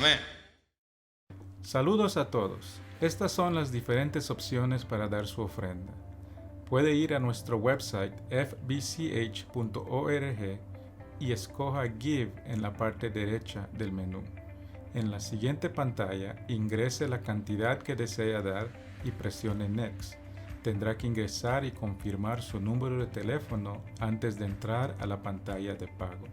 Amén. Saludos a todos. Estas son las diferentes opciones para dar su ofrenda. Puede ir a nuestro website fbch.org y escoja Give en la parte derecha del menú. En la siguiente pantalla, ingrese la cantidad que desea dar y presione Next. Tendrá que ingresar y confirmar su número de teléfono antes de entrar a la pantalla de pago.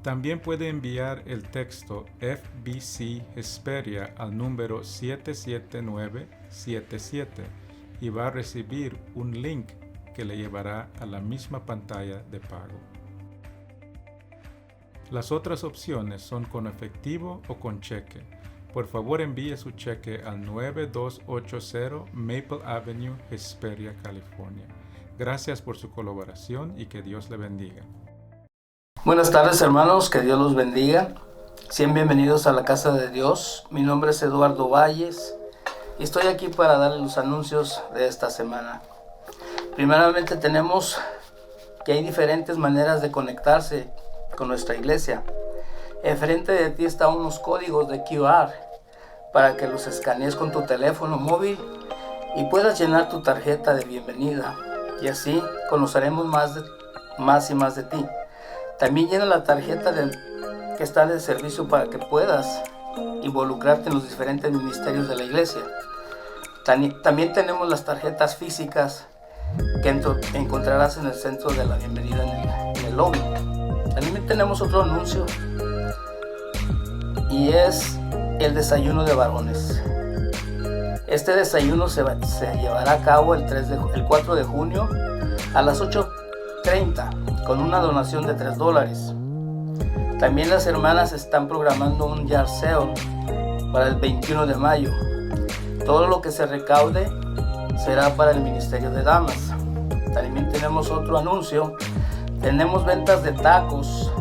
También puede enviar el texto FBC Hesperia al número 77977 y va a recibir un link que le llevará a la misma pantalla de pago. Las otras opciones son con efectivo o con cheque. Por favor envíe su cheque al 9280 Maple Avenue, Hesperia, California. Gracias por su colaboración y que Dios le bendiga. Buenas tardes, hermanos, que Dios los bendiga. Sean bienvenidos a la casa de Dios. Mi nombre es Eduardo Valles y estoy aquí para darles los anuncios de esta semana. Primeramente tenemos que hay diferentes maneras de conectarse con nuestra iglesia. Enfrente de ti están unos códigos de QR para que los escanees con tu teléfono móvil y puedas llenar tu tarjeta de bienvenida, y así conoceremos más y más de ti. También llena la tarjeta que está de servicio para que puedas involucrarte en los diferentes ministerios de la iglesia. También tenemos las tarjetas físicas que encontrarás en el centro de la bienvenida en el lobby. También tenemos otro anuncio y es el desayuno de varones. Este desayuno se llevará a cabo el 4 de junio a las 8:30 con una donación de $3. También las hermanas están programando un yard sale para el 21 de mayo. Todo lo que se recaude será para el Ministerio de Damas. También tenemos otro anuncio. Tenemos ventas de tacos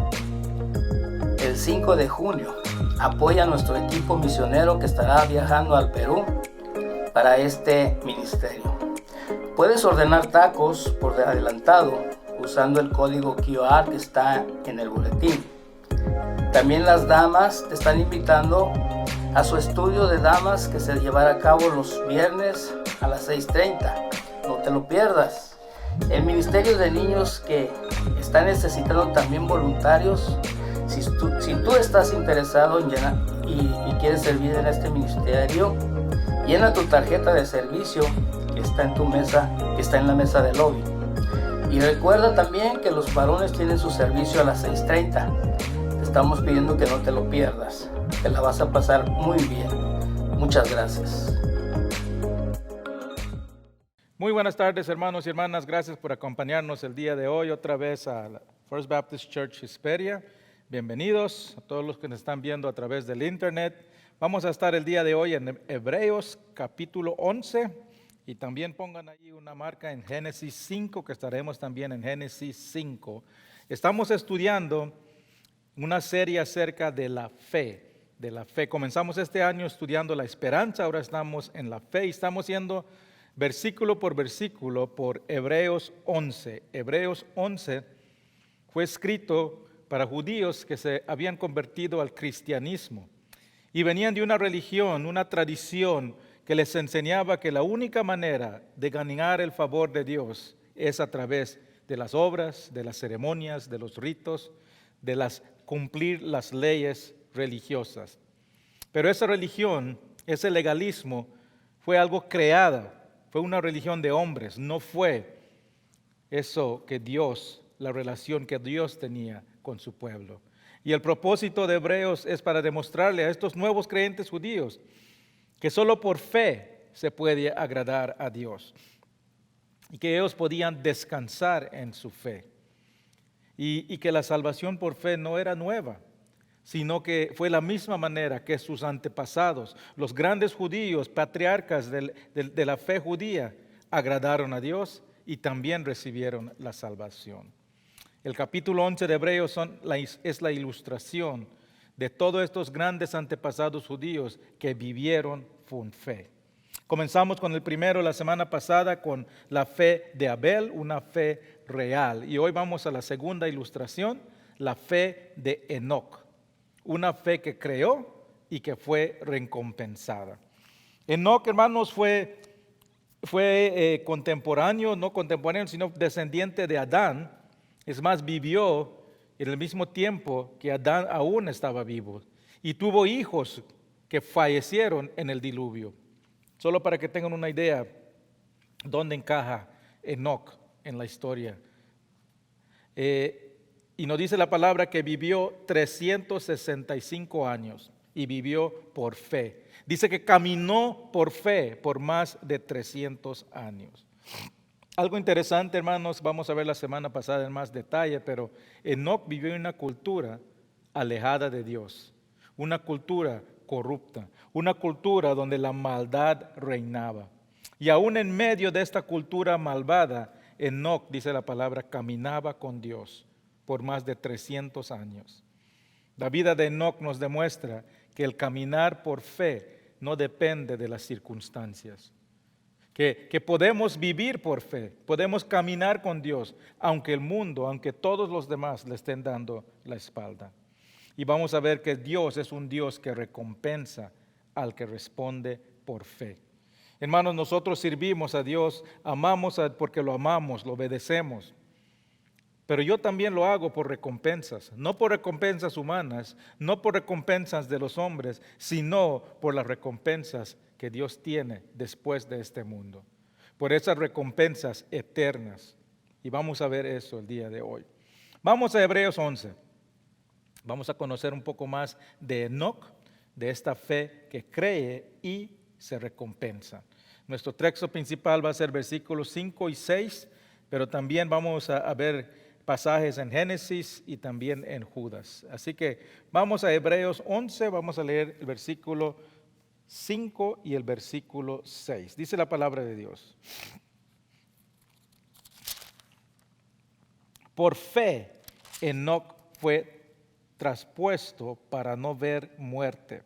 el 5 de junio. Apoya a nuestro equipo misionero que estará viajando al Perú para este ministerio. Puedes ordenar tacos por adelantado usando el código QR que está en el boletín. También las damas te están invitando a su estudio de damas que se llevará a cabo los viernes a las 6:30. No te lo pierdas. El Ministerio de Niños que está necesitando también voluntarios. Si tú estás interesado en llenar y quieres servir en este ministerio, llena tu tarjeta de servicio que está en tu mesa, que está en la mesa del lobby. Y recuerda también que los varones tienen su servicio a las 6:30. Te estamos pidiendo que no te lo pierdas. Te la vas a pasar muy bien. Muchas gracias. Muy buenas tardes, hermanos y hermanas. Gracias por acompañarnos el día de hoy otra vez a la First Baptist Church Hesperia. Bienvenidos a todos los que nos están viendo a través del internet. Vamos a estar el día de hoy en Hebreos capítulo 11 y también pongan ahí una marca en Génesis 5, que estaremos también en Génesis 5. Estamos estudiando una serie acerca de la fe. Comenzamos este año estudiando la esperanza, ahora estamos en la fe y estamos yendo versículo por versículo por Hebreos 11. Hebreos 11 fue escrito para judíos que se habían convertido al cristianismo y venían de una religión, una tradición que les enseñaba que la única manera de ganar el favor de Dios es a través de las obras, de las ceremonias, de los ritos, cumplir las leyes religiosas. Pero esa religión, ese legalismo, fue algo creado, fue una religión de hombres, no fue eso que Dios, la relación que Dios tenía con su pueblo. Y el propósito de Hebreos es para demostrarle a estos nuevos creyentes judíos que solo por fe se puede agradar a Dios y que ellos podían descansar en su fe y que la salvación por fe no era nueva, sino que fue la misma manera que sus antepasados, los grandes judíos, patriarcas de la fe judía, agradaron a Dios y también recibieron la salvación. El capítulo 11 de Hebreos es la ilustración de todos estos grandes antepasados judíos que vivieron con fe. Comenzamos con el primero la semana pasada con la fe de Abel, una fe real. Y hoy vamos a la segunda ilustración, la fe de Enoc. una fe que creó y que fue recompensada. Enoc, hermanos, fue contemporáneo, no contemporáneo, sino descendiente de Adán. Es más, vivió en el mismo tiempo que Adán aún estaba vivo. Y tuvo hijos que fallecieron en el diluvio. Solo para que tengan una idea dónde encaja Enoc en la historia. Y nos dice la palabra que vivió 365 años y vivió por fe. Dice que caminó por fe por más de 300 años. Algo interesante, hermanos, vamos a ver la semana pasada en más detalle, pero Enoc vivió en una cultura alejada de Dios, una cultura corrupta, una cultura donde la maldad reinaba. Y aún en medio de esta cultura malvada, Enoc, dice la palabra, caminaba con Dios por más de 300 años. La vida de Enoc nos demuestra que el caminar por fe no depende de las circunstancias. Que podemos vivir por fe, podemos caminar con Dios, aunque el mundo, aunque todos los demás le estén dando la espalda. Y vamos a ver que Dios es un Dios que recompensa al que responde por fe. Hermanos, nosotros servimos a Dios, porque lo amamos, lo obedecemos. Pero yo también lo hago por recompensas, no por recompensas humanas, no por recompensas de los hombres, sino por las recompensas que Dios tiene después de este mundo, por esas recompensas eternas. Y vamos a ver eso el día de hoy. Vamos a Hebreos 11. Vamos a conocer un poco más de Enoc, de esta fe que cree y se recompensa. Nuestro texto principal va a ser versículos 5 y 6, pero también vamos a ver pasajes en Génesis y también en Judas. Así que vamos a Hebreos 11, vamos a leer el versículo 5 y el versículo 6. Dice la palabra de Dios. Por fe, Enoc fue traspuesto para no ver muerte.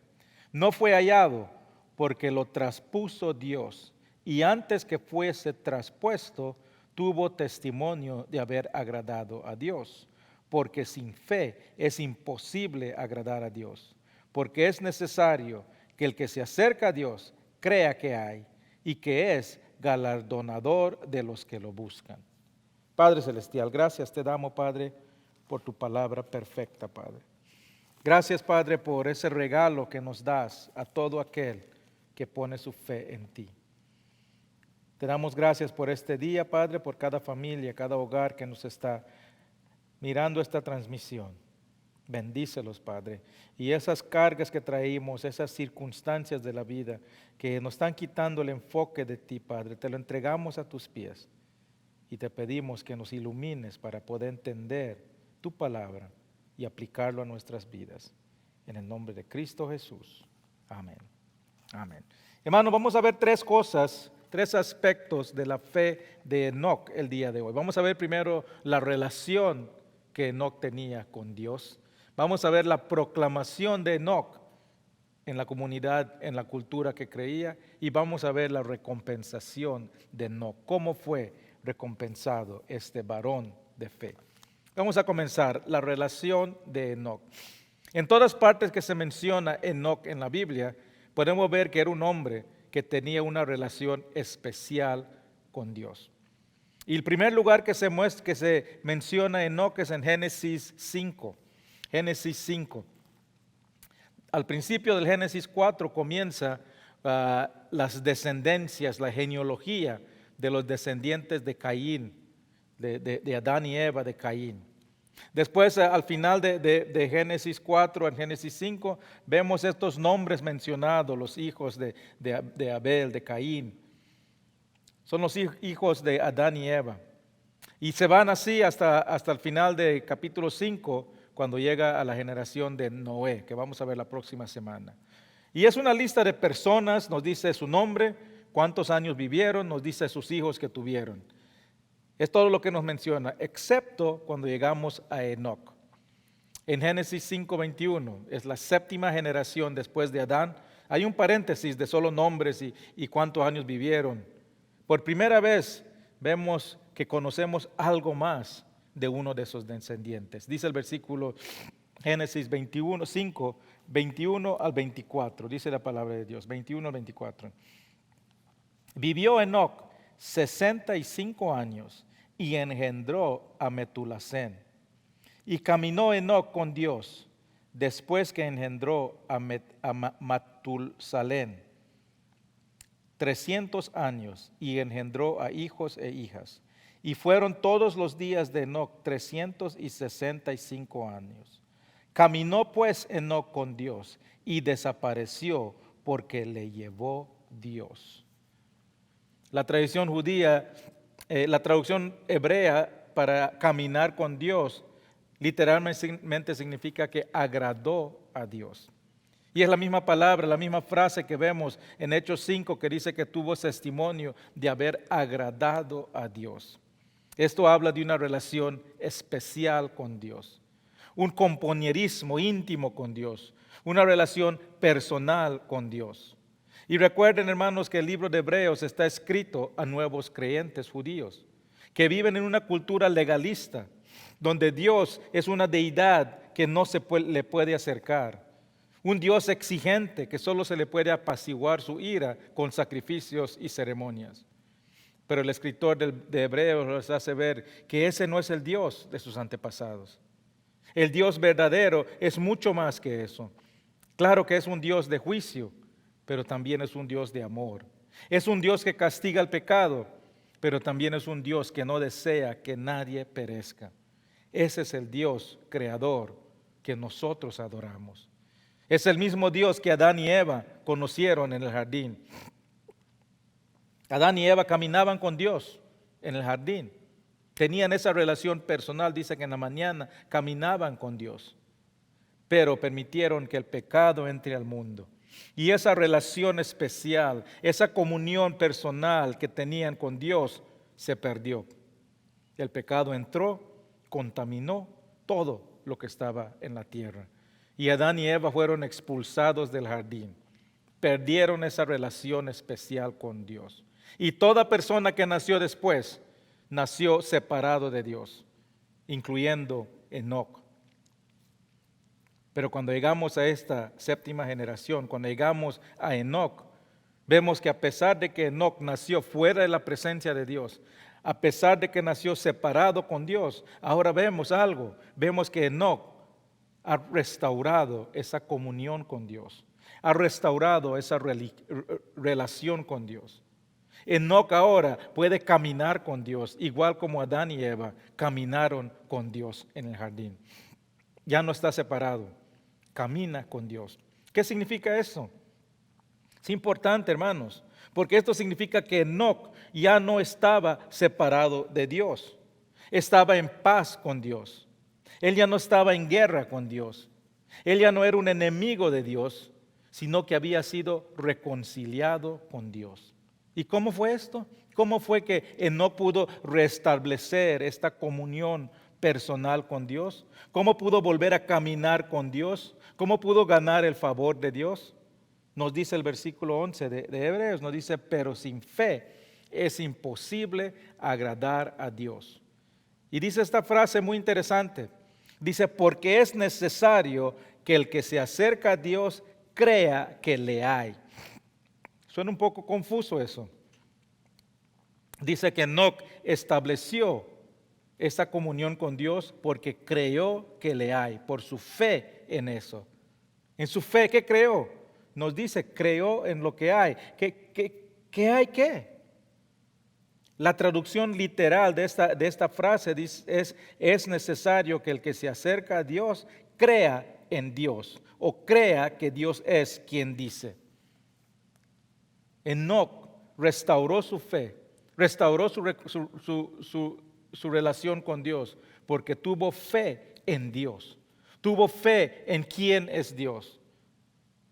No fue hallado porque lo traspuso Dios. Y antes que fuese traspuesto, tuvo testimonio de haber agradado a Dios. Porque sin fe es imposible agradar a Dios. Porque es necesario que el que se acerca a Dios crea que hay y que es galardonador de los que lo buscan. Padre Celestial, gracias te damos, Padre, por tu palabra perfecta, Padre. Gracias, Padre, por ese regalo que nos das a todo aquel que pone su fe en ti. Te damos gracias por este día, Padre, por cada familia, cada hogar que nos está mirando esta transmisión. Bendícelos, Padre. Y esas cargas que traímos, esas circunstancias de la vida que nos están quitando el enfoque de ti, Padre, te lo entregamos a tus pies y te pedimos que nos ilumines para poder entender tu palabra y aplicarlo a nuestras vidas. En el nombre de Cristo Jesús. Amén. Amén. Hermanos, vamos a ver tres cosas, tres aspectos de la fe de Enoc el día de hoy. Vamos a ver primero la relación que Enoc tenía con Dios. Vamos a ver la proclamación de Enoc en la comunidad, en la cultura que creía, y vamos a ver la recompensación de Enoc. ¿Cómo fue recompensado este varón de fe? Vamos a comenzar la relación de Enoc. En todas partes que se menciona Enoc en la Biblia, podemos ver que era un hombre que tenía una relación especial con Dios. Y el primer lugar que se menciona Enoc es en Génesis 5. Génesis 5. Al principio del Génesis 4 comienza las descendencias, la genealogía de los descendientes de Caín, de Adán y Eva de Caín. Después, al final de Génesis 4, en Génesis 5, vemos estos nombres mencionados, los hijos de Abel, de Caín. Son los hijos de Adán y Eva. Y se van así hasta el final de capítulo 5, cuando llega a la generación de Noé, que vamos a ver la próxima semana. Y es una lista de personas, nos dice su nombre, cuántos años vivieron, nos dice sus hijos que tuvieron. Es todo lo que nos menciona, excepto cuando llegamos a Enoc. En Génesis 5:21, es la séptima generación después de Adán. Hay un paréntesis de solo nombres y cuántos años vivieron. Por primera vez vemos que conocemos algo más de uno de esos descendientes. Dice el versículo Génesis 21, 5, 21 al 24, dice la palabra de Dios, 21 al 24. Vivió Enoc 65 años y engendró a Metulasén. Y caminó Enoc con Dios después que engendró a Matusalén 300 años y engendró a hijos e hijas. Y fueron todos los días de Enoc 365 años. Caminó pues Enoc con Dios y desapareció porque le llevó Dios. La tradición judía, la traducción hebrea para caminar con Dios, literalmente significa que agradó a Dios. Y es la misma palabra, la misma frase que vemos en Hechos 5 que dice que tuvo testimonio de haber agradado a Dios. Esto habla de una relación especial con Dios, un compañerismo íntimo con Dios, una relación personal con Dios. Y recuerden, hermanos, que el libro de Hebreos está escrito a nuevos creyentes judíos que viven en una cultura legalista, donde Dios es una deidad que no le puede acercar, un Dios exigente que solo se le puede apaciguar su ira con sacrificios y ceremonias. Pero el escritor de Hebreos les hace ver que ese no es el Dios de sus antepasados. El Dios verdadero es mucho más que eso. Claro que es un Dios de juicio, pero también es un Dios de amor. Es un Dios que castiga el pecado, pero también es un Dios que no desea que nadie perezca. Ese es el Dios creador que nosotros adoramos. Es el mismo Dios que Adán y Eva conocieron en el jardín. Adán y Eva caminaban con Dios en el jardín. Tenían esa relación personal, dice que en la mañana caminaban con Dios. Pero permitieron que el pecado entre al mundo. Y esa relación especial, esa comunión personal que tenían con Dios, se perdió. El pecado entró, contaminó todo lo que estaba en la tierra. Y Adán y Eva fueron expulsados del jardín. Perdieron esa relación especial con Dios. Y toda persona que nació después, nació separado de Dios, incluyendo Enoc. Pero cuando llegamos a esta séptima generación, cuando llegamos a Enoc, vemos que a pesar de que Enoc nació fuera de la presencia de Dios, a pesar de que nació separado con Dios, ahora vemos algo. Vemos que Enoc ha restaurado esa comunión con Dios, ha restaurado esa relación con Dios. Enoc ahora puede caminar con Dios, igual como Adán y Eva caminaron con Dios en el jardín. Ya no está separado, camina con Dios. ¿Qué significa eso? Es importante, hermanos, porque esto significa que Enoc ya no estaba separado de Dios, estaba en paz con Dios. Él ya no estaba en guerra con Dios. Él ya no era un enemigo de Dios, sino que había sido reconciliado con Dios. ¿Y cómo fue esto? ¿Cómo fue que Enoc pudo restablecer esta comunión personal con Dios? ¿Cómo pudo volver a caminar con Dios? ¿Cómo pudo ganar el favor de Dios? Nos dice el versículo 11 de Hebreos, nos dice, pero sin fe es imposible agradar a Dios. Y dice esta frase muy interesante. Dice, porque es necesario que el que se acerca a Dios crea que le hay. Suena un poco confuso eso. Dice que Enoc estableció esta comunión con Dios porque creyó que le hay, por su fe en eso. En su fe, ¿qué creó? Nos dice, creyó en lo que hay. ¿Qué hay qué? La traducción literal de esta frase es necesario que el que se acerca a Dios crea en Dios o crea que Dios es quien dice. Enoc restauró su fe, restauró su relación con Dios porque tuvo fe en Dios, tuvo fe en quién es Dios.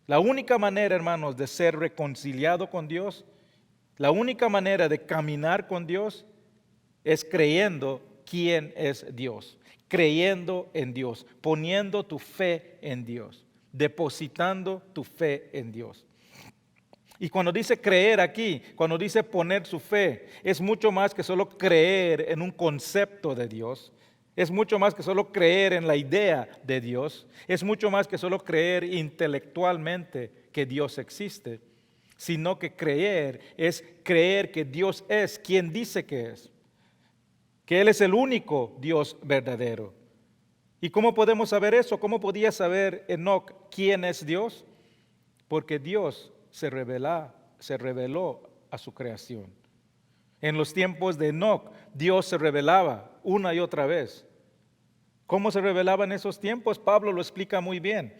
La única manera, hermanos, de ser reconciliado con Dios, la única manera de caminar con Dios es creyendo quién es Dios, creyendo en Dios, poniendo tu fe en Dios, depositando tu fe en Dios. Y cuando dice creer aquí, cuando dice poner su fe, es mucho más que solo creer en un concepto de Dios. Es mucho más que solo creer en la idea de Dios. Es mucho más que solo creer intelectualmente que Dios existe, sino que creer es creer que Dios es quien dice que es, que Él es el único Dios verdadero. ¿Y cómo podemos saber eso? ¿Cómo podía saber Enoc quién es Dios? Porque Dios se reveló a su creación. En los tiempos de Enoc, Dios se revelaba una y otra vez. ¿Cómo se revelaba en esos tiempos? Pablo lo explica muy bien.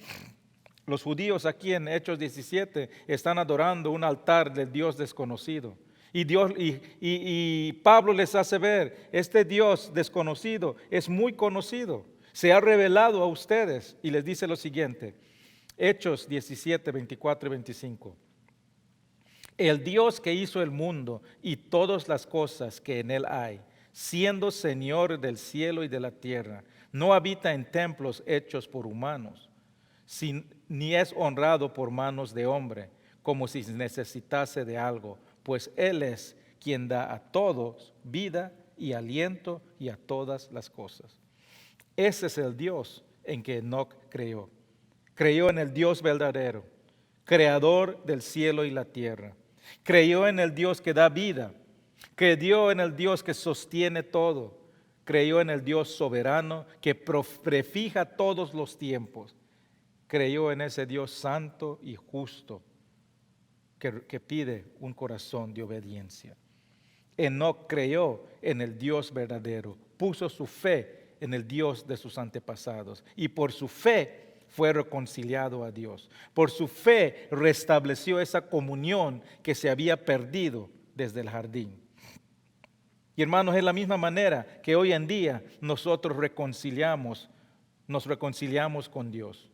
Los judíos aquí en Hechos 17 están adorando un altar del Dios desconocido. Y Pablo les hace ver, este Dios desconocido es muy conocido. Se ha revelado a ustedes y les dice lo siguiente. Hechos 17, 24 y 25. El Dios que hizo el mundo y todas las cosas que en él hay, siendo Señor del cielo y de la tierra, no habita en templos hechos por humanos, ni es honrado por manos de hombre, como si necesitase de algo, pues Él es quien da a todos vida y aliento y a todas las cosas. Ese es el Dios en que Enoc creyó. Creyó en el Dios verdadero, creador del cielo y la tierra. Creyó en el Dios que da vida. Creyó en el Dios que sostiene todo. Creyó en el Dios soberano que prefija todos los tiempos. Creyó en ese Dios santo y justo que pide un corazón de obediencia. Enoc creyó en el Dios verdadero, puso su fe en el Dios de sus antepasados y por su fe fue reconciliado a Dios. Por su fe restableció esa comunión que se había perdido desde el jardín. Y hermanos, es la misma manera que hoy en día nosotros nos reconciliamos con Dios.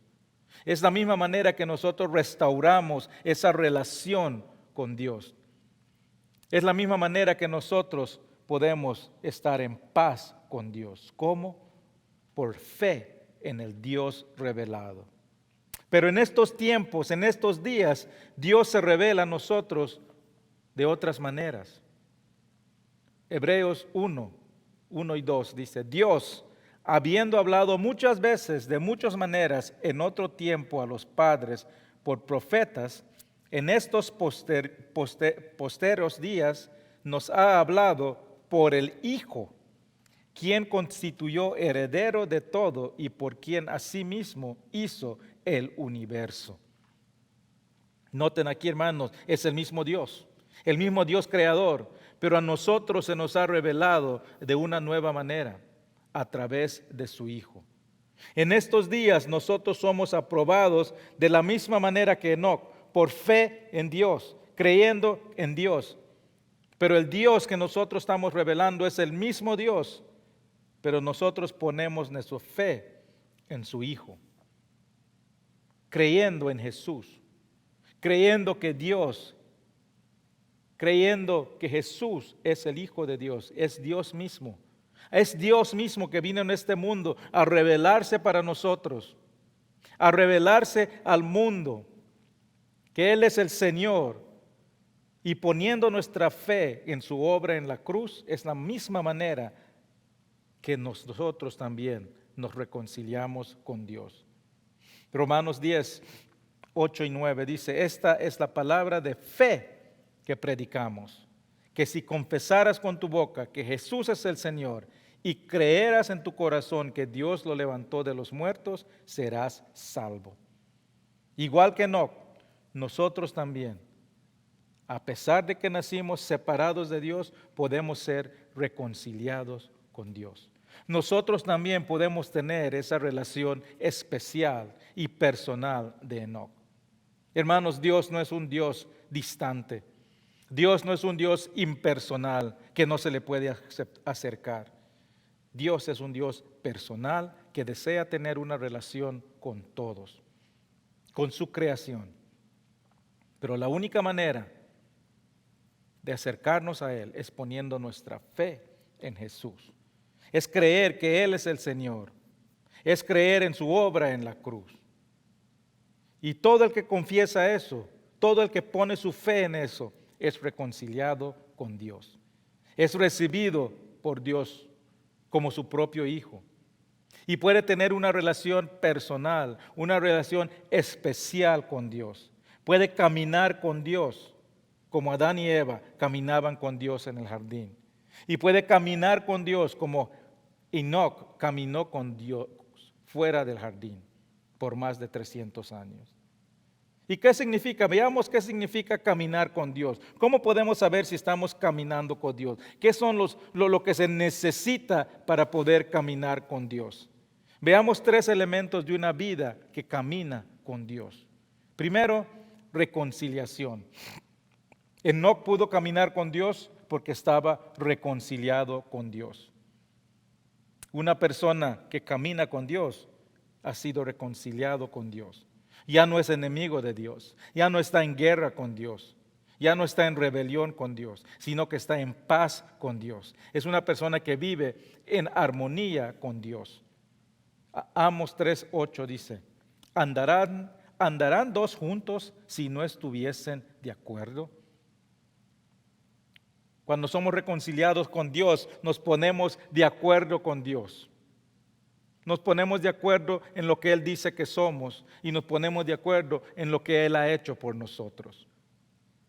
Es la misma manera que nosotros restauramos esa relación con Dios. Es la misma manera que nosotros podemos estar en paz con Dios. ¿Cómo? Por fe en el Dios revelado. Pero en estos tiempos, en estos días, Dios se revela a nosotros de otras maneras. Hebreos 1 y 2 dice, Dios, habiendo hablado muchas veces, de muchas maneras, en otro tiempo a los padres por profetas, en estos posteros días nos ha hablado por el Hijo, quien constituyó heredero de todo y por quien asimismo hizo el universo. Noten aquí, hermanos, es el mismo Dios creador, pero a nosotros se nos ha revelado de una nueva manera, a través de su Hijo. En estos días nosotros somos aprobados de la misma manera que Enoc, por fe en Dios, creyendo en Dios. Pero el Dios que nosotros estamos revelando es el mismo Dios, pero nosotros ponemos nuestra fe en su Hijo, creyendo en Jesús, creyendo que Jesús es el Hijo de Dios, es Dios mismo. Es Dios mismo que vino en este mundo a revelarse para nosotros, a revelarse al mundo, que Él es el Señor. Y poniendo nuestra fe en su obra en la cruz, es la misma manera que nosotros también nos reconciliamos con Dios. Romanos 10, 8 y 9 dice, esta es la palabra de fe que predicamos, que si confesaras con tu boca que Jesús es el Señor y creerás en tu corazón que Dios lo levantó de los muertos, serás salvo. Igual que Enoc, nosotros también, a pesar de que nacimos separados de Dios, podemos ser reconciliados con Dios. Nosotros también podemos tener esa relación especial y personal de Enoc. Hermanos, Dios no es un Dios distante. Dios no es un Dios impersonal que no se le puede acercar. Dios es un Dios personal que desea tener una relación con todos, con su creación. Pero la única manera de acercarnos a Él es poniendo nuestra fe en Jesús. Es creer que Él es el Señor. Es creer en su obra en la cruz. Y todo el que confiesa eso, todo el que pone su fe en eso, es reconciliado con Dios. Es recibido por Dios como su propio Hijo. Y puede tener una relación personal, una relación especial con Dios. Puede caminar con Dios, como Adán y Eva caminaban con Dios en el jardín. Y puede caminar con Dios como Enoc caminó con Dios fuera del jardín por más de 300 años. ¿Y qué significa? Veamos qué significa caminar con Dios. ¿Cómo podemos saber si estamos caminando con Dios? ¿Qué son lo que se necesita para poder caminar con Dios? Veamos 3 elementos de una vida que camina con Dios. Primero, reconciliación. Enoc pudo caminar con Dios porque estaba reconciliado con Dios. Una persona que camina con Dios ha sido reconciliado con Dios. Ya no es enemigo de Dios, ya no está en guerra con Dios, ya no está en rebelión con Dios, sino que está en paz con Dios. Es una persona que vive en armonía con Dios. Amos 3:8 dice, ¿andarán 2 juntos si no estuviesen de acuerdo? Cuando somos reconciliados con Dios, nos ponemos de acuerdo con Dios. Nos ponemos de acuerdo en lo que Él dice que somos y nos ponemos de acuerdo en lo que Él ha hecho por nosotros.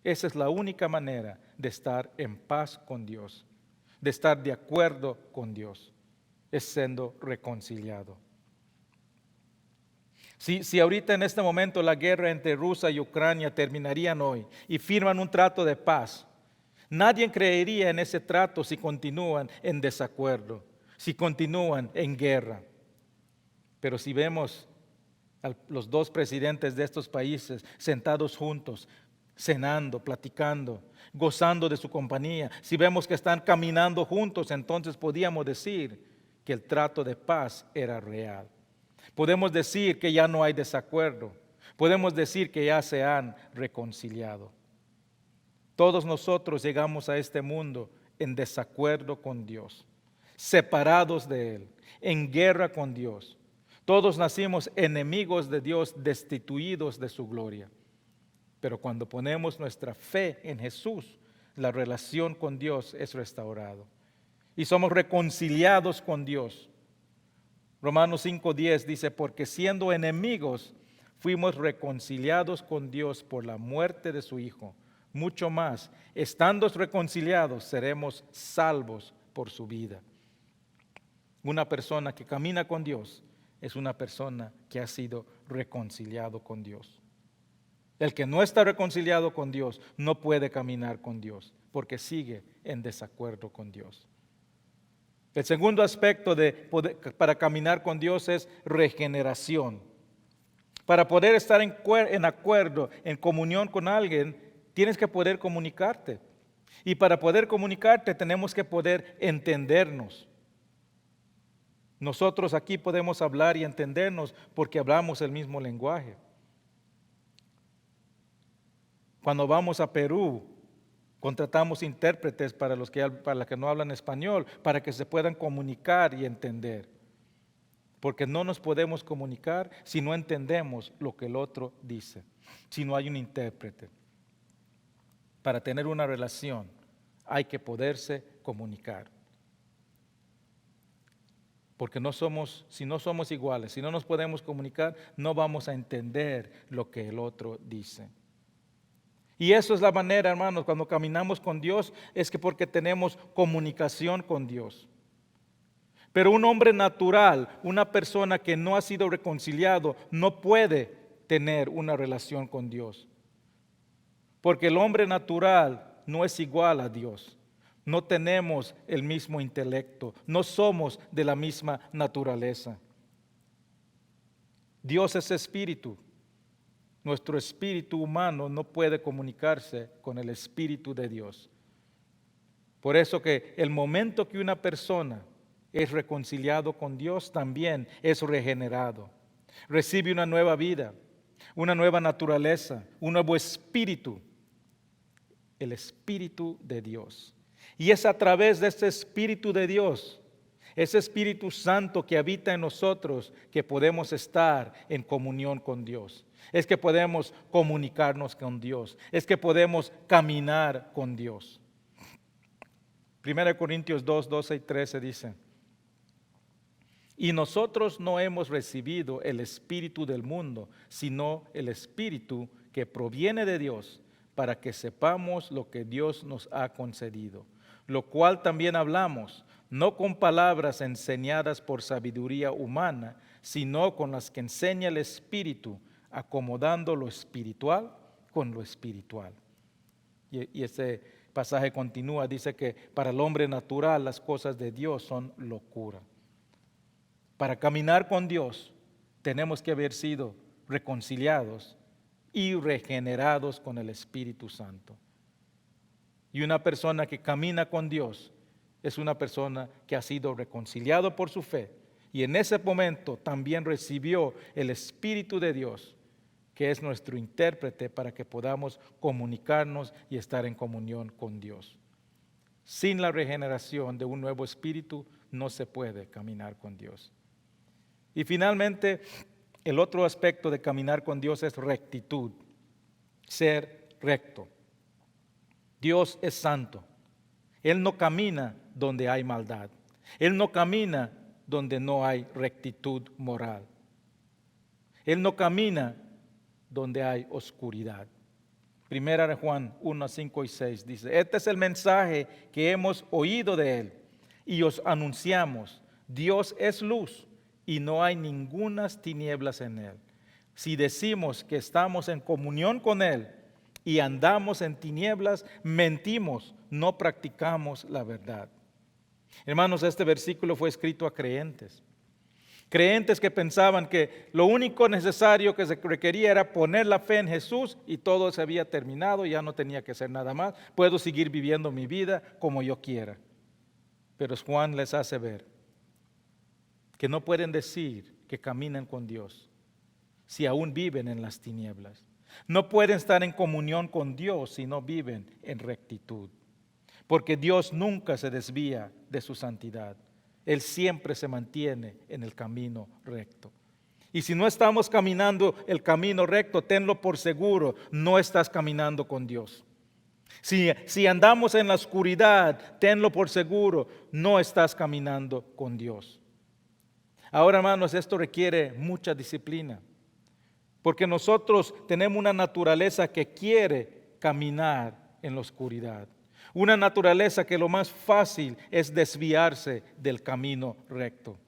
Esa es la única manera de estar en paz con Dios, de estar de acuerdo con Dios, es siendo reconciliado. Si ahorita en este momento la guerra entre Rusia y Ucrania terminarían hoy y firman un trato de paz, nadie creería en ese trato si continúan en desacuerdo, si continúan en guerra. Pero si vemos a los 2 presidentes de estos países sentados juntos, cenando, platicando, gozando de su compañía, si vemos que están caminando juntos, entonces podíamos decir que el trato de paz era real. Podemos decir que ya no hay desacuerdo. Podemos decir que ya se han reconciliado. Todos nosotros llegamos a este mundo en desacuerdo con Dios, separados de Él, en guerra con Dios. Todos nacimos enemigos de Dios, destituidos de su gloria. Pero cuando ponemos nuestra fe en Jesús, la relación con Dios es restaurada. Y somos reconciliados con Dios. Romanos 5:10 dice, porque siendo enemigos, fuimos reconciliados con Dios por la muerte de su Hijo. Mucho más, estando reconciliados, seremos salvos por su vida. Una persona que camina con Dios es una persona que ha sido reconciliado con Dios. El que no está reconciliado con Dios no puede caminar con Dios porque sigue en desacuerdo con Dios. El segundo aspecto para caminar con Dios es regeneración. Para poder estar en acuerdo, en comunión con alguien, tienes que poder comunicarte. Y para poder comunicarte tenemos que poder entendernos. Nosotros aquí podemos hablar y entendernos porque hablamos el mismo lenguaje. Cuando vamos a Perú, contratamos intérpretes para los que no hablan español, para que se puedan comunicar y entender. Porque no nos podemos comunicar si no entendemos lo que el otro dice, si no hay un intérprete. Para tener una relación hay que poderse comunicar. Porque si no somos iguales, si no nos podemos comunicar, no vamos a entender lo que el otro dice. Y eso es la manera, hermanos, cuando caminamos con Dios, es que porque tenemos comunicación con Dios. Pero un hombre natural, una persona que no ha sido reconciliado, no puede tener una relación con Dios. Porque el hombre natural no es igual a Dios. No tenemos el mismo intelecto, no somos de la misma naturaleza. Dios es espíritu. Nuestro espíritu humano no puede comunicarse con el espíritu de Dios. Por eso que el momento que una persona es reconciliado con Dios, también es regenerado. Recibe una nueva vida, una nueva naturaleza, un nuevo espíritu. El espíritu de Dios. Y es a través de ese Espíritu de Dios, ese Espíritu Santo que habita en nosotros, que podemos estar en comunión con Dios. Es que podemos comunicarnos con Dios. Es que podemos caminar con Dios. 1 Corintios 2, 12 y 13 dice, Y nosotros no hemos recibido el espíritu del mundo, sino el espíritu que proviene de Dios, para que sepamos lo que Dios nos ha concedido. Lo cual también hablamos, no con palabras enseñadas por sabiduría humana, sino con las que enseña el Espíritu, acomodando lo espiritual con lo espiritual. Y ese pasaje continúa, dice que para el hombre natural las cosas de Dios son locura. Para caminar con Dios tenemos que haber sido reconciliados y regenerados con el Espíritu Santo. Y una persona que camina con Dios es una persona que ha sido reconciliado por su fe y en ese momento también recibió el Espíritu de Dios, que es nuestro intérprete para que podamos comunicarnos y estar en comunión con Dios. Sin la regeneración de un nuevo espíritu no se puede caminar con Dios. Y finalmente, el otro aspecto de caminar con Dios es rectitud, ser recto. Dios es santo. Él no camina donde hay maldad. Él no camina donde no hay rectitud moral. Él no camina donde hay oscuridad. Primera de Juan 1, 5 y 6 dice, este es el mensaje que hemos oído de Él y os anunciamos, Dios es luz y no hay ningunas tinieblas en Él. Si decimos que estamos en comunión con Él y andamos en tinieblas, mentimos, no practicamos la verdad. Hermanos, este versículo fue escrito a creyentes. Creyentes que pensaban que lo único necesario que se requería era poner la fe en Jesús y todo se había terminado, ya no tenía que hacer nada más. Puedo seguir viviendo mi vida como yo quiera. Pero Juan les hace ver que no pueden decir que caminan con Dios si aún viven en las tinieblas. No pueden estar en comunión con Dios si no viven en rectitud. Porque Dios nunca se desvía de su santidad. Él siempre se mantiene en el camino recto. Y si no estamos caminando el camino recto, tenlo por seguro, no estás caminando con Dios. Si andamos en la oscuridad, tenlo por seguro, no estás caminando con Dios. Ahora, hermanos, esto requiere mucha disciplina, porque nosotros tenemos una naturaleza que quiere caminar en la oscuridad. Una naturaleza que lo más fácil es desviarse del camino recto.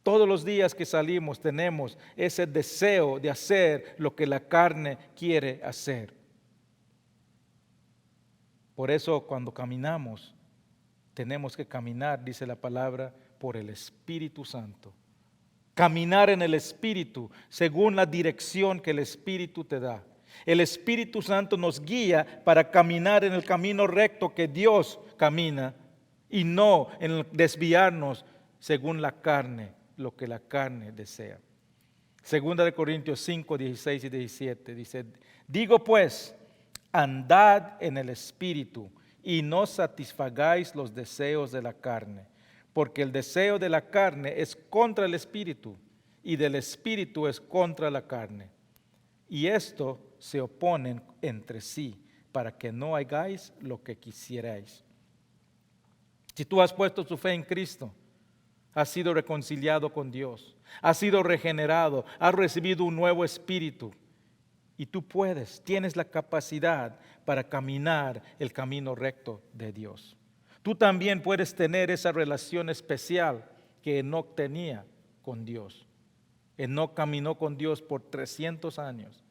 Todos los días que salimos tenemos ese deseo de hacer lo que la carne quiere hacer. Por eso cuando caminamos, tenemos que caminar, dice la palabra, por el Espíritu Santo. Caminar en el Espíritu según la dirección que el Espíritu te da. El Espíritu Santo nos guía para caminar en el camino recto que Dios camina y no en desviarnos según la carne, lo que la carne desea. Segunda de Corintios 5, 16 y 17 dice, digo pues, andad en el Espíritu y no satisfagáis los deseos de la carne, porque el deseo de la carne es contra el Espíritu y del Espíritu es contra la carne. Y esto se oponen entre sí para que no hagáis lo que quisierais. Si tú has puesto tu fe en Cristo, has sido reconciliado con Dios, has sido regenerado, has recibido un nuevo espíritu y tú tienes la capacidad para caminar el camino recto de Dios. Tú también puedes tener esa relación especial que Enoc tenía con Dios. Enoc caminó con Dios por 300 años.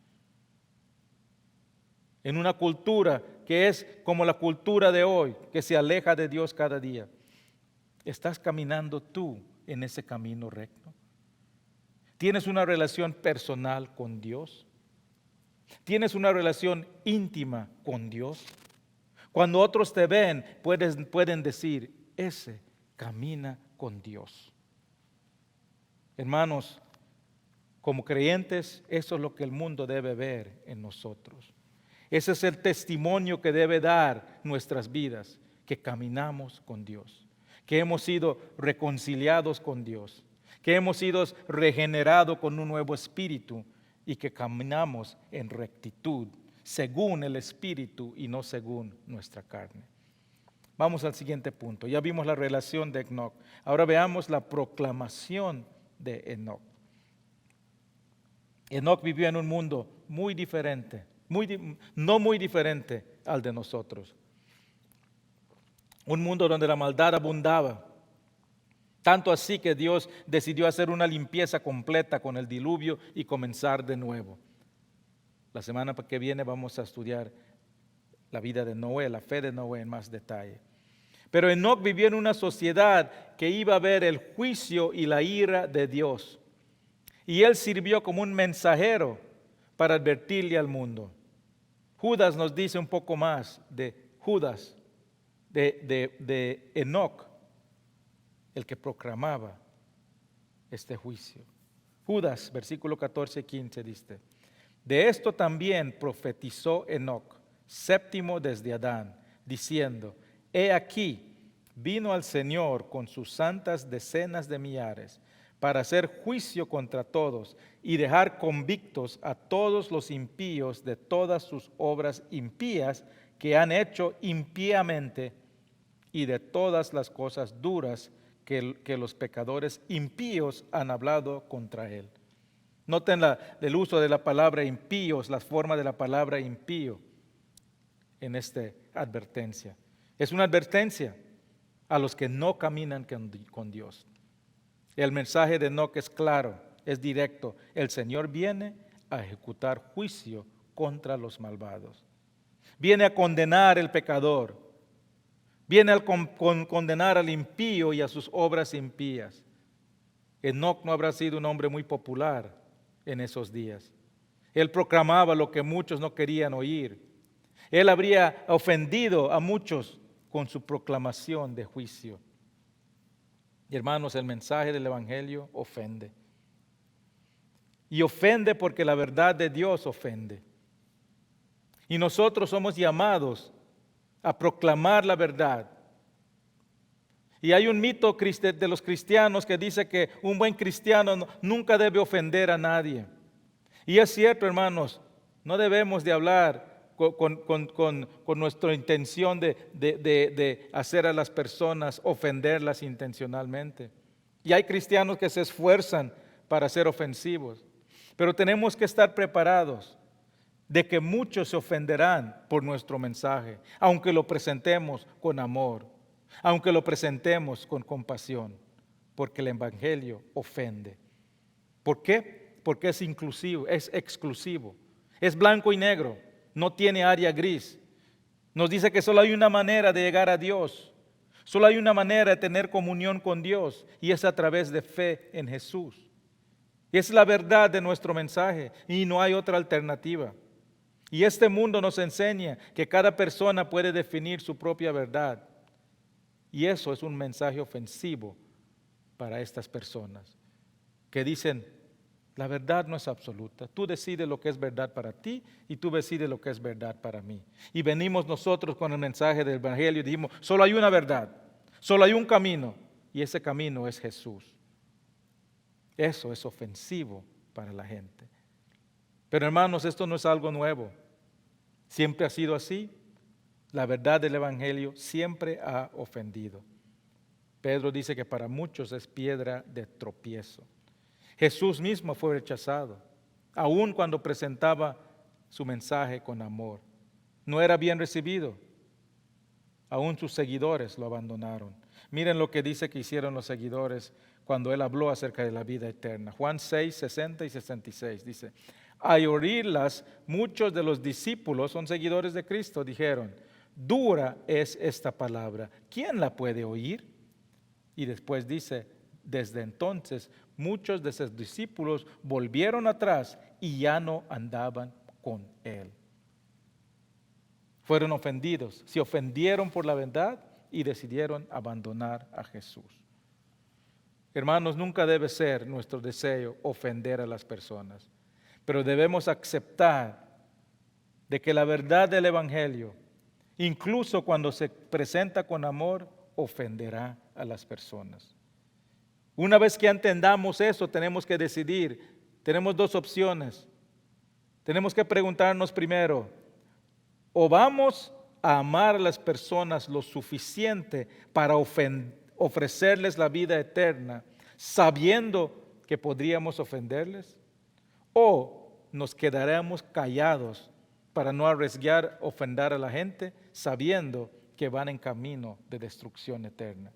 En una cultura que es como la cultura de hoy, que se aleja de Dios cada día. ¿Estás caminando tú en ese camino recto? ¿Tienes una relación personal con Dios? ¿Tienes una relación íntima con Dios? Cuando otros te ven, pueden decir, ese camina con Dios. Hermanos, como creyentes, eso es lo que el mundo debe ver en nosotros. Ese es el testimonio que debe dar nuestras vidas, que caminamos con Dios, que hemos sido reconciliados con Dios, que hemos sido regenerados con un nuevo espíritu y que caminamos en rectitud, según el espíritu y no según nuestra carne. Vamos al siguiente punto. Ya vimos la relación de Enoc. Ahora veamos la proclamación de Enoc. Enoc vivió en un mundo muy diferente, no muy diferente al de nosotros. Un mundo donde la maldad abundaba. Tanto así que Dios decidió hacer una limpieza completa con el diluvio y comenzar de nuevo. La semana que viene vamos a estudiar la vida de Noé, la fe de Noé en más detalle. Pero Enoc vivió en una sociedad que iba a ver el juicio y la ira de Dios. Y él sirvió como un mensajero para advertirle al mundo. Judas nos dice un poco más de Judas, de Enoc, el que proclamaba este juicio. Judas, versículo 14 y 15 dice: de esto también profetizó Enoc, séptimo desde Adán, diciendo: he aquí, vino al Señor con sus santas decenas de millares, para hacer juicio contra todos y dejar convictos a todos los impíos de todas sus obras impías que han hecho impíamente y de todas las cosas duras que los pecadores impíos han hablado contra él. Noten el uso de la palabra impíos, las formas de la palabra impío en esta advertencia. Es una advertencia a los que no caminan con Dios. El mensaje de Enoc es claro, es directo. El Señor viene a ejecutar juicio contra los malvados. Viene a condenar al pecador. Viene a condenar al impío y a sus obras impías. Enoc no habrá sido un hombre muy popular en esos días. Él proclamaba lo que muchos no querían oír. Él habría ofendido a muchos con su proclamación de juicio. Y hermanos, el mensaje del Evangelio ofende. Y ofende porque la verdad de Dios ofende. Y nosotros somos llamados a proclamar la verdad. Y hay un mito de los cristianos que dice que un buen cristiano nunca debe ofender a nadie. Y es cierto, hermanos, no debemos de hablar con nuestra intención de hacer a las personas, ofenderlas intencionalmente. Y hay cristianos que se esfuerzan para ser ofensivos. Pero tenemos que estar preparados de que muchos se ofenderán por nuestro mensaje, aunque lo presentemos con amor, aunque lo presentemos con compasión, porque el Evangelio ofende. ¿Por qué? Porque es inclusivo, es exclusivo, es blanco y negro, no tiene área gris. Nos dice que solo hay una manera de llegar a Dios, solo hay una manera de tener comunión con Dios, y es a través de fe en Jesús. Y es la verdad de nuestro mensaje, y no hay otra alternativa. Y este mundo nos enseña que cada persona puede definir su propia verdad. Y eso es un mensaje ofensivo para estas personas que dicen: la verdad no es absoluta. Tú decides lo que es verdad para ti y tú decides lo que es verdad para mí. Y venimos nosotros con el mensaje del Evangelio y dijimos: solo hay una verdad, solo hay un camino, y ese camino es Jesús. Eso es ofensivo para la gente. Pero hermanos, esto no es algo nuevo. Siempre ha sido así. La verdad del Evangelio siempre ha ofendido. Pedro dice que para muchos es piedra de tropiezo. Jesús mismo fue rechazado, aun cuando presentaba su mensaje con amor. No era bien recibido. Aún sus seguidores lo abandonaron. Miren lo que dice que hicieron los seguidores cuando él habló acerca de la vida eterna. Juan 6, 60 y 66 dice: al oírlas, muchos de los discípulos, son seguidores de Cristo, dijeron: dura es esta palabra, ¿quién la puede oír? Y después dice: desde entonces muchos de sus discípulos volvieron atrás y ya no andaban con él. Fueron ofendidos, se ofendieron por la verdad y decidieron abandonar a Jesús. Hermanos, nunca debe ser nuestro deseo ofender a las personas, pero debemos aceptar de que la verdad del Evangelio, incluso cuando se presenta con amor, ofenderá a las personas. Una vez que entendamos eso, tenemos que decidir. Tenemos dos opciones. Tenemos que preguntarnos primero: o vamos a amar a las personas lo suficiente para ofrecerles la vida eterna, sabiendo que podríamos ofenderles? ¿O nos quedaremos callados para no arriesgar ofender a la gente, sabiendo que van en camino de destrucción eterna?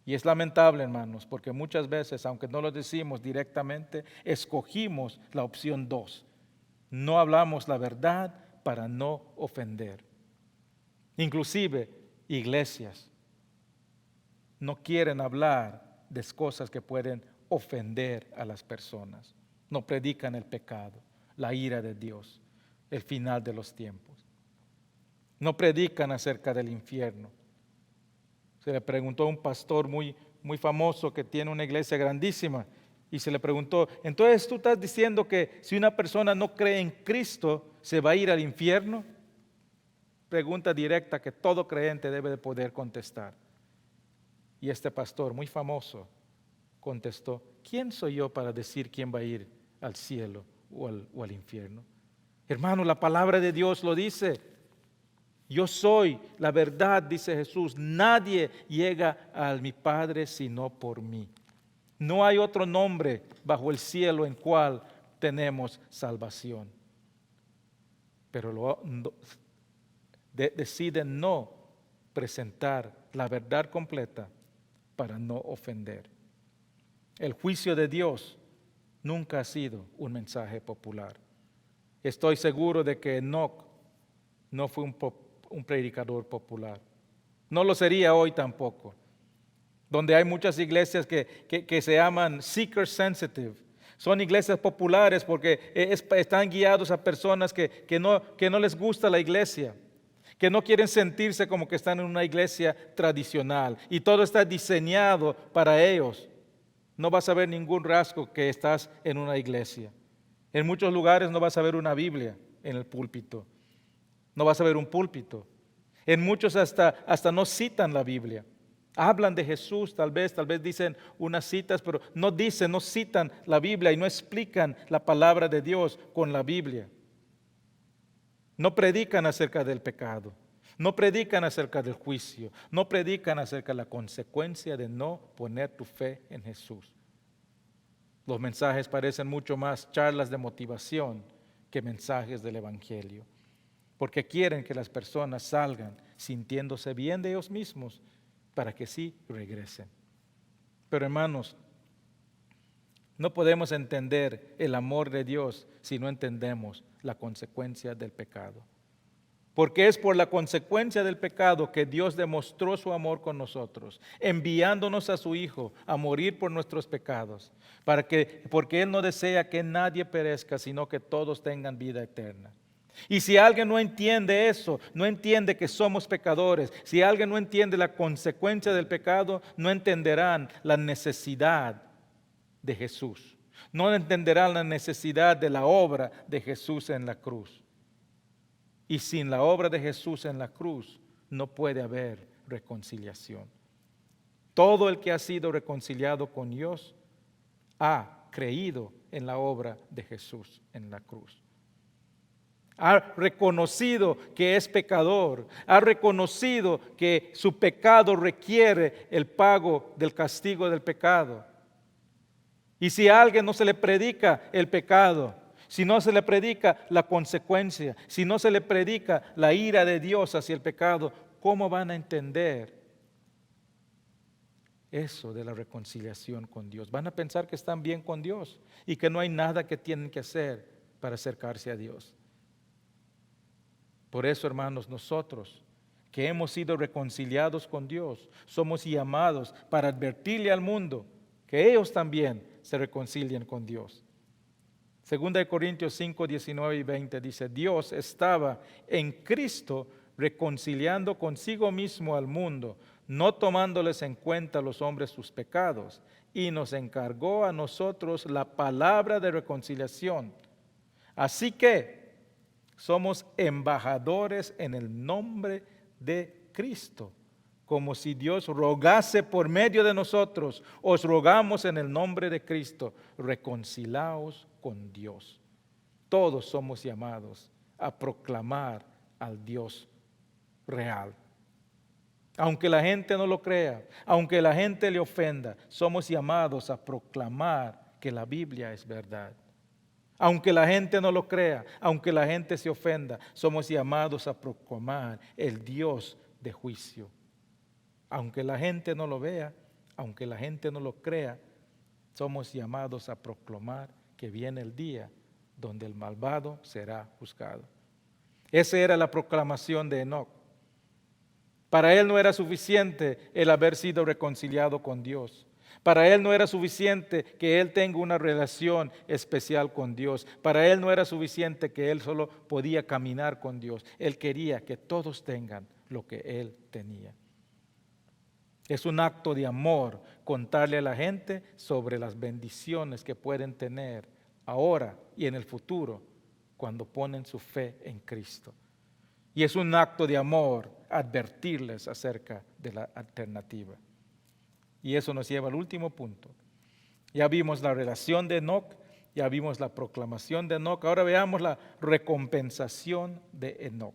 Y es lamentable, hermanos, porque muchas veces, aunque no lo decimos directamente, escogimos la opción 2. No hablamos la verdad para no ofender. Inclusive, iglesias no quieren hablar de cosas que pueden ofender a las personas. No predican el pecado, la ira de Dios, el final de los tiempos. No predican acerca del infierno. Se le preguntó a un pastor muy famoso que tiene una iglesia grandísima y se le preguntó, entonces tú estás diciendo que si una persona no cree en Cristo se va a ir al infierno? Pregunta directa que todo creyente debe de poder contestar. Y este pastor muy famoso contestó, ¿quién soy yo para decir quién va a ir al cielo o al infierno? Hermano, la palabra de Dios lo dice. Yo soy la verdad, dice Jesús. Nadie llega a mi Padre sino por mí. No hay otro nombre bajo el cielo en cual tenemos salvación. Pero deciden no presentar la verdad completa para no ofender. El juicio de Dios nunca ha sido un mensaje popular. Estoy seguro de que Enoc no fue un predicador popular. No lo sería hoy tampoco. Donde hay muchas iglesias que se llaman seeker sensitive. Son iglesias populares porque están guiados a personas que no les gusta la iglesia, que no quieren sentirse como que están en una iglesia tradicional. Y todo está diseñado para ellos. No vas a ver ningún rasgo que estás en una iglesia. En muchos lugares no vas a ver una Biblia en el púlpito. No vas a ver un púlpito. En muchos hasta no citan la Biblia. Hablan de Jesús, tal vez dicen unas citas, pero no citan la Biblia y no explican la palabra de Dios con la Biblia. No predican acerca del pecado. No predican acerca del juicio. No predican acerca de la consecuencia de no poner tu fe en Jesús. Los mensajes parecen mucho más charlas de motivación que mensajes del Evangelio. Porque quieren que las personas salgan sintiéndose bien de ellos mismos para que sí regresen. Pero hermanos, no podemos entender el amor de Dios si no entendemos la consecuencia del pecado. Porque es por la consecuencia del pecado que Dios demostró su amor con nosotros, enviándonos a su Hijo a morir por nuestros pecados, porque Él no desea que nadie perezca, sino que todos tengan vida eterna. Y si alguien no entiende eso, no entiende que somos pecadores, si alguien no entiende la consecuencia del pecado, no entenderán la necesidad de Jesús. No entenderán la necesidad de la obra de Jesús en la cruz. Y sin la obra de Jesús en la cruz no puede haber reconciliación. Todo el que ha sido reconciliado con Dios ha creído en la obra de Jesús en la cruz. Ha reconocido que es pecador, ha reconocido que su pecado requiere el pago del castigo del pecado. Y si a alguien no se le predica el pecado, si no se le predica la consecuencia, si no se le predica la ira de Dios hacia el pecado, ¿cómo van a entender eso de la reconciliación con Dios? Van a pensar que están bien con Dios y que no hay nada que tienen que hacer para acercarse a Dios. Por eso, hermanos, nosotros que hemos sido reconciliados con Dios, somos llamados para advertirle al mundo que ellos también se reconcilien con Dios. 2 Corintios 5, 19 y 20 dice, Dios estaba en Cristo reconciliando consigo mismo al mundo, no tomándoles en cuenta a los hombres sus pecados, y nos encargó a nosotros la palabra de reconciliación. Así que somos embajadores en el nombre de Cristo, como si Dios rogase por medio de nosotros. Os rogamos en el nombre de Cristo, reconciliaos con Dios. Todos somos llamados a proclamar al Dios real. Aunque la gente no lo crea, aunque la gente le ofenda, somos llamados a proclamar que la Biblia es verdad. Aunque la gente no lo crea, aunque la gente se ofenda, somos llamados a proclamar el Dios de juicio. Aunque la gente no lo vea, aunque la gente no lo crea, somos llamados a proclamar que viene el día donde el malvado será juzgado. Esa era la proclamación de Enoc. Para él no era suficiente el haber sido reconciliado con Dios. Para él no era suficiente que él tenga una relación especial con Dios. Para él no era suficiente que él solo podía caminar con Dios. Él quería que todos tengan lo que él tenía. Es un acto de amor contarle a la gente sobre las bendiciones que pueden tener ahora y en el futuro cuando ponen su fe en Cristo. Y es un acto de amor advertirles acerca de la alternativa. Y eso nos lleva al último punto. Ya vimos la relación de Enoc, ya vimos la proclamación de Enoc, ahora veamos la recompensación de Enoc.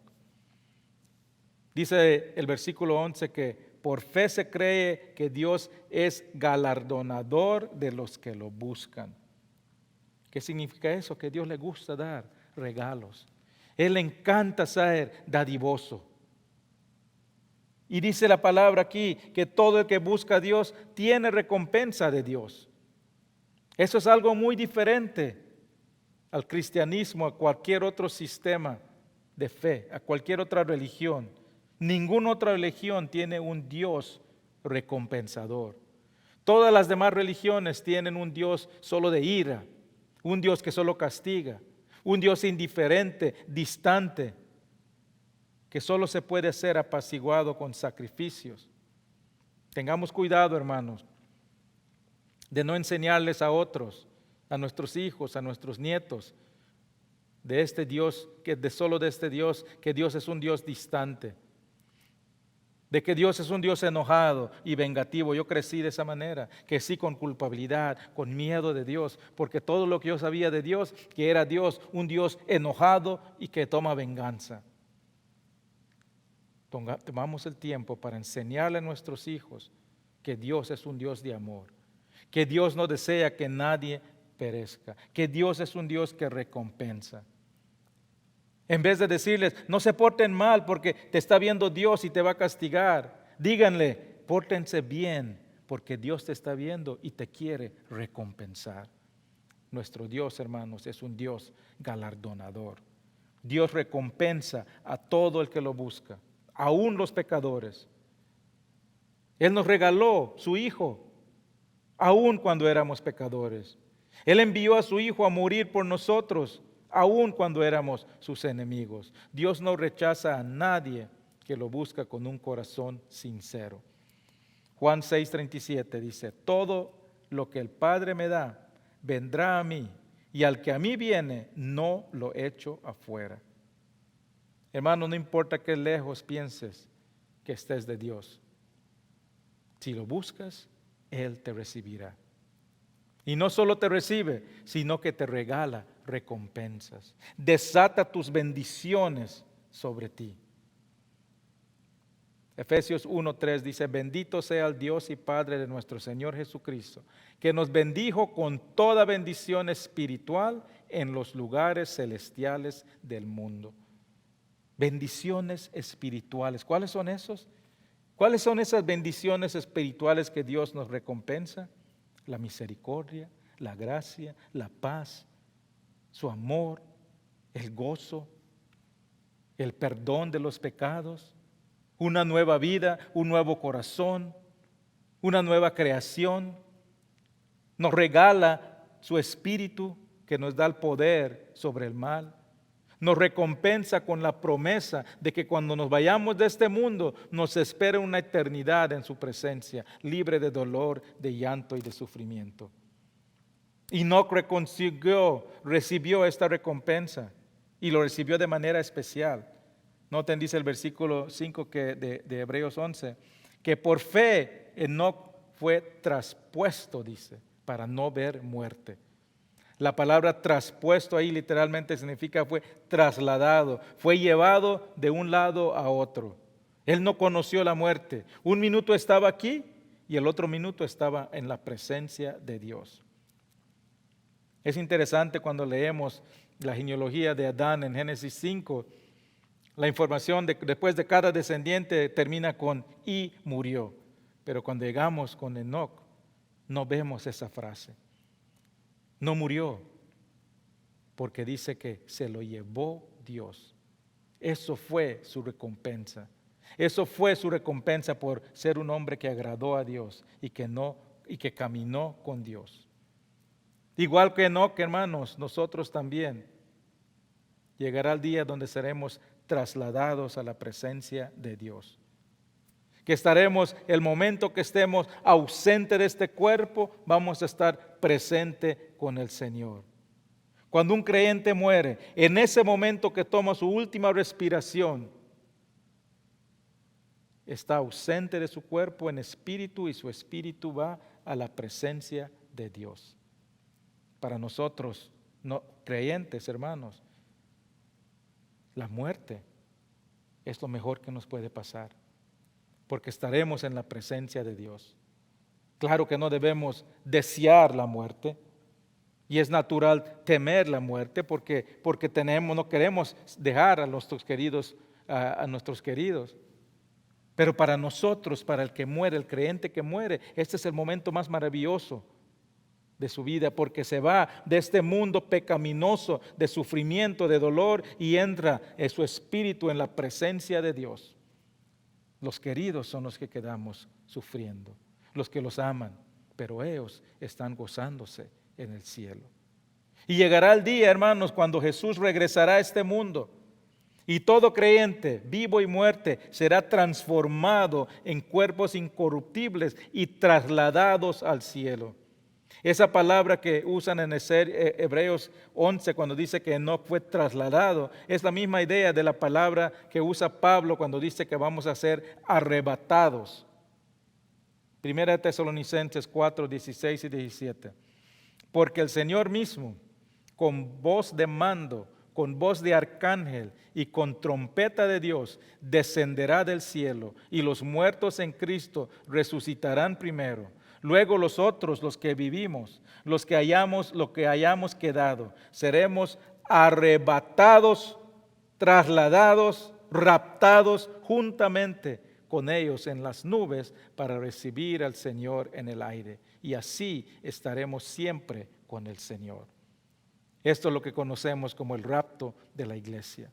Dice el versículo 11 que por fe se cree que Dios es galardonador de los que lo buscan. ¿Qué significa eso? Que a Dios le gusta dar regalos. Él le encanta ser dadivoso. Y dice la palabra aquí que todo el que busca a Dios tiene recompensa de Dios. Eso es algo muy diferente al cristianismo, a cualquier otro sistema de fe, a cualquier otra religión. Ninguna otra religión tiene un Dios recompensador. Todas las demás religiones tienen un Dios solo de ira, un Dios que solo castiga, un Dios indiferente, distante, que solo se puede ser apaciguado con sacrificios. Tengamos cuidado, hermanos, de no enseñarles a otros, a nuestros hijos, a nuestros nietos, de este Dios, que Dios es un Dios distante, de que Dios es un Dios enojado y vengativo. Yo crecí de esa manera, crecí con culpabilidad, con miedo de Dios, porque todo lo que yo sabía de Dios, que era Dios, un Dios enojado y que toma venganza. Tomamos el tiempo para enseñarle a nuestros hijos que Dios es un Dios de amor, que Dios no desea que nadie perezca, que Dios es un Dios que recompensa. En vez de decirles, no se porten mal porque te está viendo Dios y te va a castigar, díganle, pórtense bien porque Dios te está viendo y te quiere recompensar. Nuestro Dios, hermanos, es un Dios galardonador. Dios recompensa a todo el que lo busca, aún los pecadores. Él nos regaló su Hijo, aún cuando éramos pecadores. Él envió a su Hijo a morir por nosotros, aun cuando éramos sus enemigos. Dios no rechaza a nadie que lo busca con un corazón sincero. Juan 6:37 dice, todo lo que el Padre me da, vendrá a mí, y al que a mí viene, no lo echo afuera. Hermano, no importa qué lejos pienses que estés de Dios. Si lo buscas, Él te recibirá. Y no solo te recibe, sino que te regala recompensas. Desata tus bendiciones sobre ti. Efesios 1:3 dice, bendito sea el Dios y Padre de nuestro Señor Jesucristo, que nos bendijo con toda bendición espiritual en los lugares celestiales del mundo. Bendiciones espirituales. ¿Cuáles son esos? ¿Cuáles son esas bendiciones espirituales que Dios nos recompensa? La misericordia, la gracia, la paz, su amor, el gozo, el perdón de los pecados, una nueva vida, un nuevo corazón, una nueva creación. Nos regala su espíritu que nos da el poder sobre el mal. Nos recompensa con la promesa de que cuando nos vayamos de este mundo nos espera una eternidad en su presencia, libre de dolor, de llanto y de sufrimiento. Enoc recibió esta recompensa y lo recibió de manera especial. Noten, dice el versículo 5 de Hebreos 11, que por fe Enoc fue traspuesto, dice, para no ver muerte. La palabra traspuesto ahí literalmente significa fue trasladado, fue llevado de un lado a otro. Él no conoció la muerte. Un minuto estaba aquí y el otro minuto estaba en la presencia de Dios. Es interesante cuando leemos la genealogía de Adán en Génesis 5, la información después de cada descendiente termina con y murió. Pero cuando llegamos con Enoc, no vemos esa frase. No murió, porque dice que se lo llevó Dios. Eso fue su recompensa. Eso fue su recompensa por ser un hombre que agradó a Dios y que caminó con Dios. Igual que Enoc, hermanos, nosotros también llegará el día donde seremos trasladados a la presencia de Dios. Que estaremos, el momento que estemos ausentes de este cuerpo, vamos a estar presentes con el Señor. Cuando un creyente muere, en ese momento que toma su última respiración, está ausente de su cuerpo en espíritu y su espíritu va a la presencia de Dios. Para nosotros, no creyentes, hermanos, la muerte es lo mejor que nos puede pasar, porque estaremos en la presencia de Dios. Claro que no debemos desear la muerte, y es natural temer la muerte, porque no queremos dejar a nuestros queridos, Pero para nosotros, para el que muere, el creyente que muere, este es el momento más maravilloso de su vida, porque se va de este mundo pecaminoso, de sufrimiento, de dolor, y entra en su espíritu en la presencia de Dios. Los queridos son los que quedamos sufriendo, los que los aman, pero ellos están gozándose en el cielo. Y llegará el día, hermanos, cuando Jesús regresará a este mundo y todo creyente, vivo y muerte, será transformado en cuerpos incorruptibles y trasladados al cielo. Esa palabra que usan en Hebreos 11 cuando dice que Enoc fue trasladado, es la misma idea de la palabra que usa Pablo cuando dice que vamos a ser arrebatados. Primera de Tesalonicenses 4, 16 y 17. Porque el Señor mismo, con voz de mando, con voz de arcángel y con trompeta de Dios, descenderá del cielo, y los muertos en Cristo resucitarán primero. Luego los otros, los que vivimos, lo que hayamos quedado, seremos arrebatados, trasladados, raptados juntamente con ellos en las nubes para recibir al Señor en el aire. Y así estaremos siempre con el Señor. Esto es lo que conocemos como el rapto de la iglesia.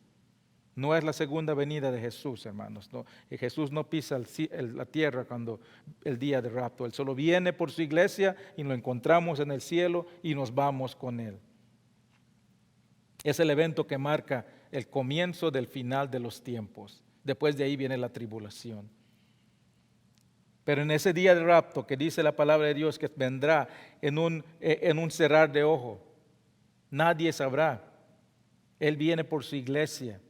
No es la segunda venida de Jesús, hermanos. No. Jesús no pisa la tierra cuando el día de rapto. Él solo viene por su iglesia y lo encontramos en el cielo y nos vamos con Él. Es el evento que marca el comienzo del final de los tiempos. Después de ahí viene la tribulación. Pero en ese día de rapto que dice la palabra de Dios que vendrá en un cerrar de ojo, nadie sabrá. Él viene por su iglesia.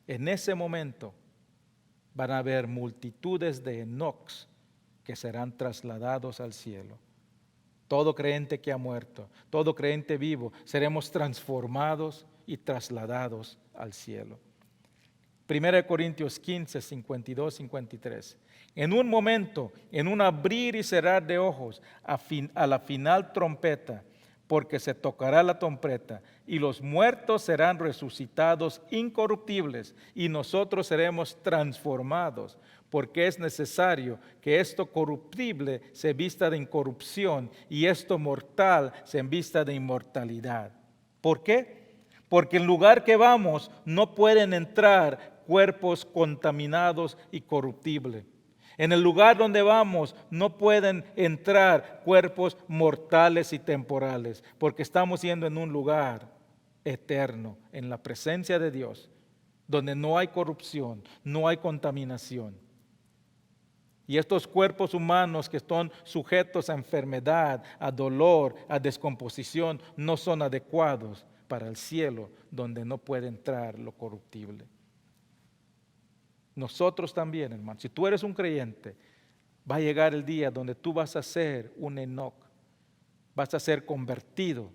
En ese momento van a haber multitudes de Enocs que serán trasladados al cielo. Todo creyente que ha muerto, todo creyente vivo, seremos transformados y trasladados al cielo. 1 Corintios 15, 52, 53. En un momento, en un abrir y cerrar de ojos, a la final trompeta, porque se tocará la trompeta y los muertos serán resucitados incorruptibles y nosotros seremos transformados, porque es necesario que esto corruptible se vista de incorrupción y esto mortal se vista de inmortalidad. ¿Por qué? Porque en el lugar que vamos no pueden entrar cuerpos contaminados y corruptibles. En el lugar donde vamos no pueden entrar cuerpos mortales y temporales, porque estamos yendo en un lugar eterno, en la presencia de Dios, donde no hay corrupción, no hay contaminación. Y estos cuerpos humanos que están sujetos a enfermedad, a dolor, a descomposición, no son adecuados para el cielo, donde no puede entrar lo corruptible. Nosotros también, hermano, si tú eres un creyente, va a llegar el día donde tú vas a ser un Enoc, vas a ser convertido,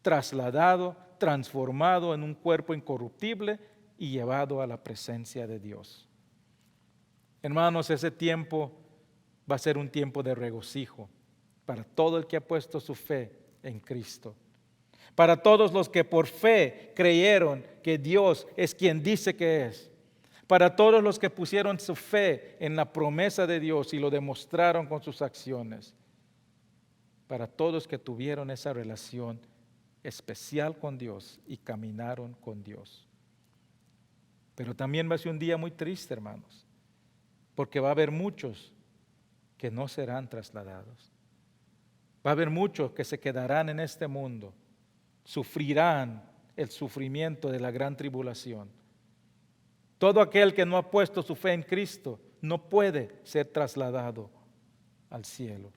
trasladado, transformado en un cuerpo incorruptible y llevado a la presencia de Dios. Hermanos, ese tiempo va a ser un tiempo de regocijo para todo el que ha puesto su fe en Cristo. Para todos los que por fe creyeron que Dios es quien dice que es. Para todos los que pusieron su fe en la promesa de Dios y lo demostraron con sus acciones. Para todos que tuvieron esa relación especial con Dios y caminaron con Dios. Pero también va a ser un día muy triste, hermanos, porque va a haber muchos que no serán trasladados. Va a haber muchos que se quedarán en este mundo, sufrirán el sufrimiento de la gran tribulación. Todo aquel que no ha puesto su fe en Cristo no puede ser trasladado al cielo.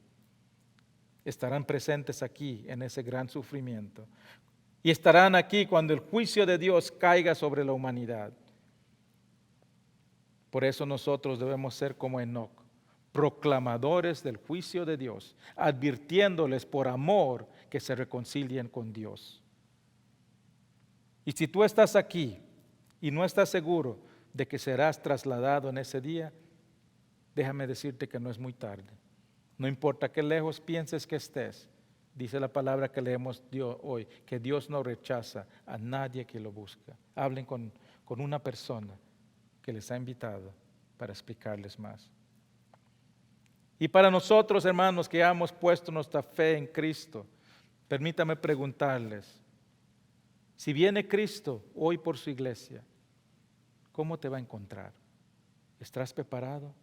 Estarán presentes aquí en ese gran sufrimiento. Y estarán aquí cuando el juicio de Dios caiga sobre la humanidad. Por eso nosotros debemos ser como Enoc, proclamadores del juicio de Dios, advirtiéndoles por amor que se reconcilien con Dios. Y si tú estás aquí y no estás seguro de que serás trasladado en ese día, déjame decirte que no es muy tarde. No importa qué lejos pienses que estés, dice la palabra que leemos hoy, que Dios no rechaza a nadie que lo busca. Hablen con una persona que les ha invitado para explicarles más. Y para nosotros, hermanos, que hemos puesto nuestra fe en Cristo, permítame preguntarles, si viene Cristo hoy por su iglesia, ¿cómo te va a encontrar? ¿Estás preparado?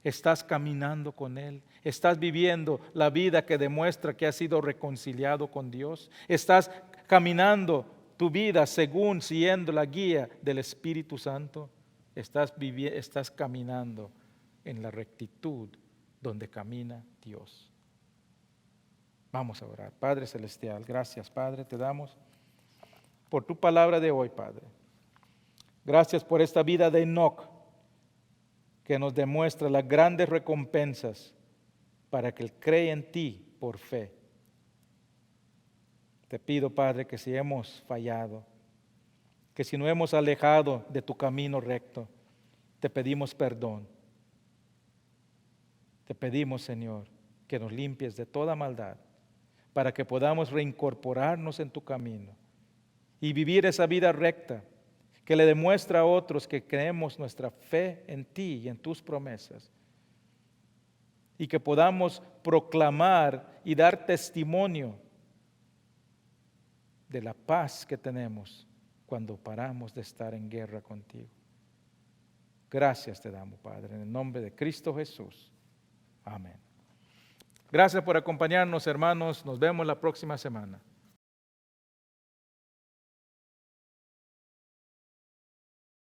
¿Estás caminando con Él? ¿Estás viviendo la vida que demuestra que has sido reconciliado con Dios? ¿Estás caminando tu vida según siguiendo la guía del Espíritu Santo? ¿Estás caminando en la rectitud donde camina Dios? Vamos a orar. Padre Celestial, gracias, Padre, te damos por tu palabra de hoy, Padre. Gracias por esta vida de Enoc que nos demuestra las grandes recompensas para que Él cree en ti por fe. Te pido, Padre, que si hemos fallado, que si no hemos alejado de tu camino recto, te pedimos perdón. Te pedimos, Señor, que nos limpies de toda maldad para que podamos reincorporarnos en tu camino y vivir esa vida recta que le demuestra a otros que creemos nuestra fe en ti y en tus promesas, y que podamos proclamar y dar testimonio de la paz que tenemos cuando paramos de estar en guerra contigo. Gracias te damos, Padre, en el nombre de Cristo Jesús. Amén. Gracias por acompañarnos, hermanos. Nos vemos la próxima semana.